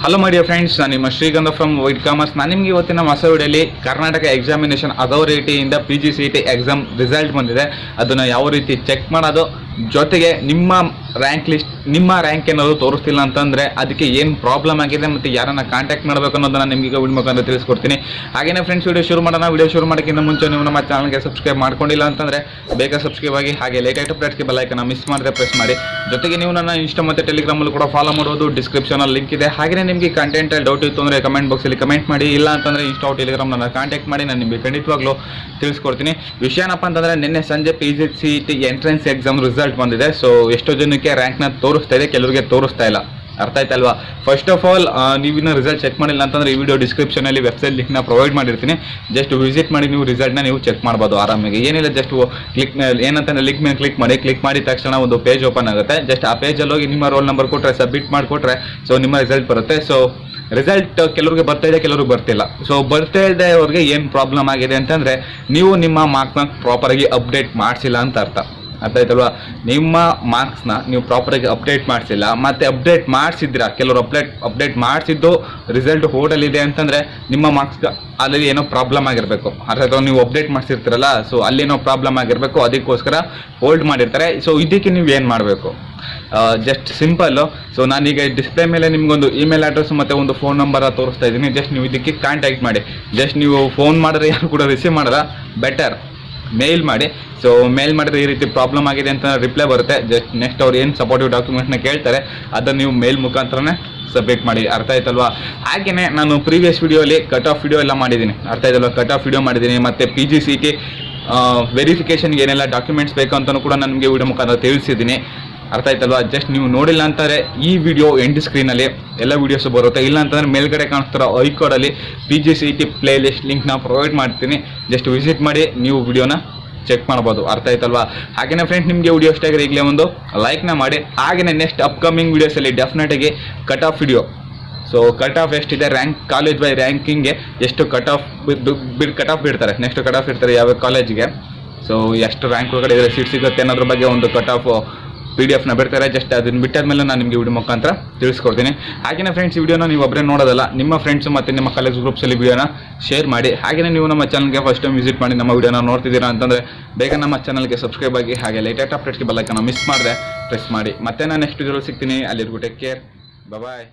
Hello my dear friends, ನಾನು ನಿಮ್ಮ ಶ್ರೀಗಂಧ ಫ್ರಮ್ ವೈಟ್ ಕಾಮರ್ಸ್. ನಾನು ನಿಮಗೆ ಇವತ್ತಿನ ಹೊಸ ವಿಡಿಯೋಲಿ ಕರ್ನಾಟಕ ಎಕ್ಸಾಮಿನೇಷನ್ ಅಥಾರಿಟಿಯಿಂದ PGCET ಎಕ್ಸಾಮ್ ರಿಸಲ್ಟ್ ಬಂದಿದೆ. ಅದನ್ನು ಯಾವ ರೀತಿ ಚೆಕ್ ಮಾಡೋದು, ಜೊತೆಗೆ ನಿಮ್ಮ ರ್ಯಾಂಕ್ ಲಿಸ್ಟ್, ನಿಮ್ಮ ರ್ಯಾಂಕ್ ಏನಾದರೂ ತೋರಿಸ್ತಿಲ್ಲ ಅಂತಂದರೆ ಅದಕ್ಕೆ ಏನು ಪ್ರಾಬ್ಲಮ್ ಆಗಿದೆ ಮತ್ತು ಯಾರನ್ನು ಕಾಂಟ್ಯಾಕ್ಟ್ ಮಾಡಬೇಕು ಅನ್ನೋದನ್ನು ನಿಮಗೆ ವಿಡಿಯೋ ಮುಖಾಂತರ ತಿಳಿಸ್ಕೊಡ್ತೀನಿ. ಹಾಗೆಯೇ ಫ್ರೆಂಡ್ಸ್, ವಿಡಿಯೋ ಶುರು ಮಾಡೋಣ. ವಿಡಿಯೋ ಶುರು ಮಾಡೋಕ್ಕಿಂತ ಮುಂಚೆ ನೀವು ನಮ್ಮ ಚಾನಲ್ಗೆ ಸಬ್ಸ್ಕ್ರೈಬ್ ಮಾಡ್ಕೊಂಡಿಲ್ಲ ಅಂತಂದರೆ ಬೇಗ ಸಬ್ಸ್ಕ್ರೈಬ್ ಆಗಿ, ಹಾಗೆ ಲೇಟೆಸ್ಟ್ ಅಪ್ಡೇಟ್ಸ್ಗೆ ಬೆಲ್ ಐಕಾನ್ ಮಿಸ್ ಮಾಡಿದ್ರೆ ಪ್ರೆಸ್ ಮಾಡಿ. ಜೊತೆಗೆ ನೀವು ನನ್ನ ಇನ್ಸ್ಟಾ ಮತ್ತು ಟೆಲಿಗ್ರಾಮಲ್ಲೂ ಕೂಡ ಫಾಲೋ ಮಾಡೋದು, ಡಿಸ್ಕ್ರಿಪ್ಷನಲ್ಲಿ ಲಿಂಕ್ ಇದೆ. ಹಾಗೆಯೇ ನಿಮಗೆ ಕಂಟೆಂಟಲ್ಲಿ ಡೌಟ್ ಇತ್ತು ಅಂದರೆ ಕಮೆಂಟ್ ಬಾಕ್ಸಲ್ಲಿ ಕಮೆಂಟ್ ಮಾಡಿ, ಇಲ್ಲ ಅಂತಂದರೆ ಇನ್ಸ್ಟಾ ಟೆಲಿಗ್ರಾಮ್ ನನ್ನ ಕಾಂಟ್ಯಾಕ್ಟ್ ಮಾಡಿ, ನಾನು ನಿಮಗೆ ಖಂಡಿತವಾಗ್ಲೂ ತಿಳಿಸ್ಕೊಡ್ತೀನಿ. ವಿಷಯ ಏನಪ್ಪ ಅಂತಂದರೆ ನಿನ್ನೆ ಸಂಜೆ PGCET ಎಂಟ್ರೆನ್ಸ್ ಎಕ್ಸಾಮ್ ರಿಸಲ್ಟ್ ಬಂದಿದೆ. ಸೊ ಎಷ್ಟೋ ಜನಕ್ಕೆ ರ್ಯಾಂಕ್ನ ತೋರಿಸ್ತಾ ಇದೆ, ಕೆಲವರಿಗೆ ತೋರಿಸ್ತಾ ಇಲ್ಲ. ಅರ್ಥ ಆಯ್ತಲ್ವಾ? ಫಸ್ಟ್ ಆಫ್ ಆಲ್, ನೀವಿನ್ನ ರಿಸಲ್ಟ್ ಚೆಕ್ ಮಾಡಿಲ್ಲ ಅಂತಂದರೆ ಈ ವಿಡಿಯೋ ಡಿಸ್ಕ್ರಿಪ್ಷನಲ್ಲಿ ವೆಬ್ಸೈಟ್ ಲಿಂಕ್ನ ಪ್ರೊವೈಡ್ ಮಾಡಿರ್ತೀನಿ. ಜಸ್ಟ್ ವಿಸಿಟ್ ಮಾಡಿ ನೀವು ರಿಸಲ್ಟ್ನ ನೀವು ಚೆಕ್ ಮಾಡ್ಬೋದು ಆರಾಮಾಗಿ. ಏನಿಲ್ಲ, ಜಸ್ಟ್ ಕ್ಲಿಕ್ ಏನಂತಂದರೆ ಲಿಂಕ್ ಮೇಲೆ ಕ್ಲಿಕ್ ಮಾಡಿದ ತಕ್ಷಣ ಒಂದು ಪೇಜ್ ಓಪನ್ ಆಗುತ್ತೆ. ಜಸ್ಟ್ ಆ ಪೇಜಲ್ಲಿ ಹೋಗಿ ನಿಮ್ಮ ರೋಲ್ ನಂಬರ್ ಕೊಟ್ಟರೆ, ಸಬ್ಮಿಟ್ ಮಾಡಿಕೊಟ್ರೆ ಸೊ ನಿಮ್ಮ ರಿಸಲ್ಟ್ ಬರುತ್ತೆ. ಸೊ ರಿಸಲ್ಟ್ ಕೆಲವ್ರಿಗೆ ಬರ್ತಾ ಇದೆ, ಕೆಲವ್ರಿಗೆ ಬರ್ತಿಲ್ಲ. ಸೊ ಬರ್ತಾ ಇದೆ ಅವ್ರಿಗೆ ಏನು ಪ್ರಾಬ್ಲಮ್ ಆಗಿದೆ ಅಂತಂದರೆ, ನೀವು ನಿಮ್ಮ ಮಾರ್ಕ್ಸ್ನ ಪ್ರಾಪರಾಗಿ ಅಪ್ಡೇಟ್ ಮಾಡಿಸಿಲ್ಲ ಅಂತ ಅರ್ಥ. ಅರ್ಥ ಆಯ್ತಲ್ವಾ? ನಿಮ್ಮ ಮಾರ್ಕ್ಸ್ನ ನೀವು ಪ್ರಾಪರಾಗಿ ಅಪ್ಡೇಟ್ ಮಾಡಿಸಿಲ್ಲ, ಮತ್ತು ಅಪ್ಡೇಟ್ ಮಾಡಿಸಿದ್ರ ಕೆಲವರು ಅಪ್ಡೇಟ್ ಮಾಡಿಸಿದ್ದು ರಿಸಲ್ಟ್ ಹೋಲ್ಡಲ್ಲಿದೆ ಅಂತಂದರೆ ನಿಮ್ಮ ಮಾರ್ಕ್ಸ್ ಅಲ್ಲಿ ಏನೋ ಪ್ರಾಬ್ಲಮ್ ಆಗಿರಬೇಕು. ಅರ್ಥ ಆಯ್ತು? ನೀವು ಅಪ್ಡೇಟ್ ಮಾಡಿಸಿರ್ತೀರಲ್ಲ, ಸೊ ಅಲ್ಲೇನೋ ಪ್ರಾಬ್ಲಮ್ ಆಗಿರಬೇಕು, ಅದಕ್ಕೋಸ್ಕರ ಹೋಲ್ಡ್ ಮಾಡಿರ್ತಾರೆ. ಸೊ ಇದಕ್ಕೆ ನೀವು ಏನು ಮಾಡಬೇಕು? Just simple. ಸೊ ನಾನೀಗ ಡಿಸ್ಪ್ಲೇ ಮೇಲೆ ನಿಮಗೊಂದು ಇಮೇಲ್ ಅಡ್ರೆಸ್ ಮತ್ತು ಒಂದು ಫೋನ್ ನಂಬರ್ ತೋರಿಸ್ತಾ ಇದ್ದೀನಿ. ಜಸ್ಟ್ ನೀವು ಇದಕ್ಕೆ ಕಾಂಟ್ಯಾಕ್ಟ್ ಮಾಡಿ. ಜಸ್ಟ್ ನೀವು ಫೋನ್ ಮಾಡಿದ್ರೆ ಯಾರು ಕೂಡ ರಿಸೀವ್ ಮಾಡಲ್ಲ, ಬೆಟರ್ ಮೇಲ್ ಮಾಡಿ. ಸೊ ಮೇಲ್ ಮಾಡಿದ್ರೆ ಈ ರೀತಿ ಪ್ರಾಬ್ಲಮ್ ಆಗಿದೆ ಅಂತ ರಿಪ್ಲೈ ಬರುತ್ತೆ. ಜಸ್ಟ್ ನೆಕ್ಸ್ಟ್ ಅವ್ರು ಏನು ಸಪೋರ್ಟಿವ್ ಡಾಕ್ಯುಮೆಂಟ್ನ ಕೇಳ್ತಾರೆ ಅದನ್ನು ನೀವು ಮೇಲ್ ಮುಖಾಂತರನೇ ಸಬ್ಮಿಟ್ ಮಾಡಿ. ಅರ್ಥ ಆಯ್ತಲ್ವಾ? ಹಾಗೆಯೇ ನಾನು ಪ್ರೀವಿಯಸ್ ವಿಡಿಯೋಲಿ ಕಟ್ ಆಫ್ ವಿಡಿಯೋ ಎಲ್ಲ ಮಾಡಿದ್ದೀನಿ. ಅರ್ಥ ಆಯ್ತಲ್ವಾ? ಕಟ್ ಆಫ್ ವಿಡಿಯೋ ಮಾಡಿದ್ದೀನಿ, ಮತ್ತು PGCET ವೆರಿಫಿಕೇಷನ್ಗೆ ಏನೆಲ್ಲ ಡಾಕ್ಯುಮೆಂಟ್ಸ್ ಬೇಕು ಅಂತಲೂ ಕೂಡ ನನಗೆ ವಿಡಿಯೋ ಮುಖಾಂತರ ತಿಳಿಸಿದ್ದೀನಿ. ಅರ್ಥ ಆಯ್ತಲ್ವಾ? ಜಸ್ಟ್ ನೀವು ನೋಡಿಲ್ಲ ಅಂತಾರೆ ಈ ವಿಡಿಯೋ ಎಂಡ್ ಸ್ಕ್ರೀನಲ್ಲಿ ಎಲ್ಲ ವೀಡಿಯೋಸು ಬರುತ್ತೆ. ಇಲ್ಲ ಅಂತಂದರೆ ಮೇಲ್ಗಡೆ ಕಾಣಿಸ್ತಾರೋ ಐಕಾರ್ಡಲ್ಲಿ PGCET ಪ್ಲೇ ಲಿಸ್ಟ್ ಲಿಂಕ್ನ ಪ್ರೊವೈಡ್ ಮಾಡ್ತೀನಿ. ಜಸ್ಟ್ ವಿಸಿಟ್ ಮಾಡಿ ನೀವು ವಿಡಿಯೋನ ಚೆಕ್ ಮಾಡ್ಬೋದು. ಅರ್ಥ ಆಯ್ತಲ್ವಾ? ಹಾಗೆಯೇ ಫ್ರೆಂಡ್ಸ್, ನಿಮಗೆ ವಿಡಿಯೋ ಇಷ್ಟ ಆಗಿದ್ರೆ ಈಗಲೇ ಒಂದು ಲೈಕ್ನ ಮಾಡಿ. ಹಾಗೆಯೇ ನೆಕ್ಸ್ಟ್ ಅಪ್ಕಮಿಂಗ್ ವೀಡಿಯೋಸಲ್ಲಿ ಡೆಫಿನೆಟಾಗಿ cut off video, so cut off ಎಷ್ಟಿದೆ, ರ್ಯಾಂಕ್ ಕಾಲೇಜ್ ಬೈ ರ್ಯಾಂಕಿಂಗ್ಗೆ ಎಷ್ಟು ಕಟ್ ಆಫ್ ಬಿಡ್ತಾರೆ, ನೆಕ್ಸ್ಟ್ ಕಟ್ ಆಫ್ ಇಡ್ತಾರೆ ಯಾವ ಕಾಲೇಜಿಗೆ, ಸೊ ಎಷ್ಟು ರ್ಯಾಂಕ್ ಒಳಗಡೆ ಇದರ ಸೀಟ್ ಸಿಗುತ್ತೆ ಅನ್ನೋದ್ರ ಬಗ್ಗೆ ಒಂದು ಕಟ್ ಆಫ್ PDF ಬಿಡ್ತಾರೆ. ಜಸ್ಟ್ ಅದನ್ನು ಬಿಟ್ಟಾದ್ಮೇಲೆ ನಾನು ನಿಮಗೆ ವಿಡಿಯೋ ಮುಖಾಂತರ ತಿಳಿಸ್ಕೊಡ್ತೀನಿ. ಹಾಗೆಯೇ ಫ್ರೆಂಡ್ಸ್, ಈ ವಿಡಿಯೋನ ನೀವು ಒಬ್ಬರೇ ನೋಡೋದಲ್ಲ, ನಿಮ್ಮ ಫ್ರೆಂಡ್ಸ್ ಮತ್ತು ನಿಮ್ಮ ಕಾಲೇಜ್ ಗ್ರೂಪ್ಸಲ್ಲಿ ವಿಡಿಯೋನ ಶೇರ್ ಮಾಡಿ. ಹಾಗೆಯೇ ನೀವು ನಮ್ಮ ಚಾನಲ್ಗೆ ಫಸ್ಟ್ ಟೈಮ್ ವಿಸಿಟ್ ಮಾಡಿ ನಮ್ಮ ವಿಡಿಯೋನ ನೋಡ್ತಿದ್ದೀರಾ ಅಂತಂದರೆ ಬೇಗ ನಮ್ಮ ಚಾನಲ್ಗೆ ಸಬ್ಸ್ಕ್ರೈಬ್ ಆಗಿ, ಹಾಗೆ ಲೇಟೆಸ್ಟ್ ಅಪ್ಡೇಟ್ಸ್ಗೆ ಬೆಲ್ ಐಕಾನ್ ಮಿಸ್ ಮಾಡಿದ್ರೆ ಪ್ರೆಸ್ ಮಾಡಿ. ಮತ್ತೆ ನಾನು ನೆಕ್ಸ್ಟ್ ವಿಡಿಯೋಲಿ ಸಿಗ್ತೀನಿ. ಅಲ್ಲಿವರೆಗೂ ಟೇಕ್ ಕೇರ್, ಬಾಯ್.